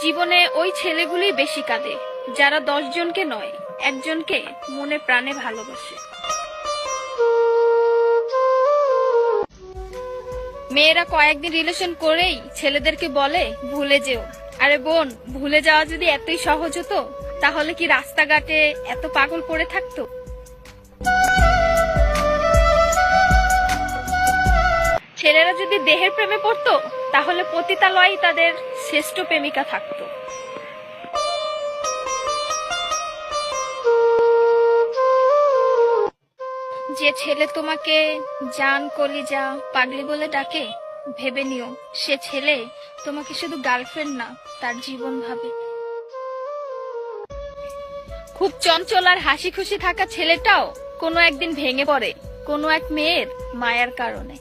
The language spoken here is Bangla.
জীবনে ওই ছেলেগুলি বেশি কাঁদে যারা 10 জনকে নয়, একজনকে মনে প্রাণে ভালোবাসে। মেয়েরা কয়েকদিন রিলেশন করেই ছেলেদেরকে বলে ভুলে যেও। আরে বোন, ভুলে যাওয়া যদি এতই সহজ হতো তাহলে কি রাস্তাঘাটে এত পাগল পড়ে থাকতো? ছেলেরা যদি দেহের প্রেমে পড়তো তাহলে পতিতালয়েই তাদের শ্রেষ্ঠ প্রেমিকা থাকতো। যে ছেলে তোমাকে জান, কলিজা, পাগলি বলে ডাকে, ভেবে নিও সে ছেলে তোমাকে শুধু গার্লফ্রেন্ড না, তার জীবন ভাবে। খুব চঞ্চল আর হাসি খুশি থাকা ছেলেটাও কোনো একদিন ভেঙে পড়ে কোনো এক মেয়ের মায়ার কারণে।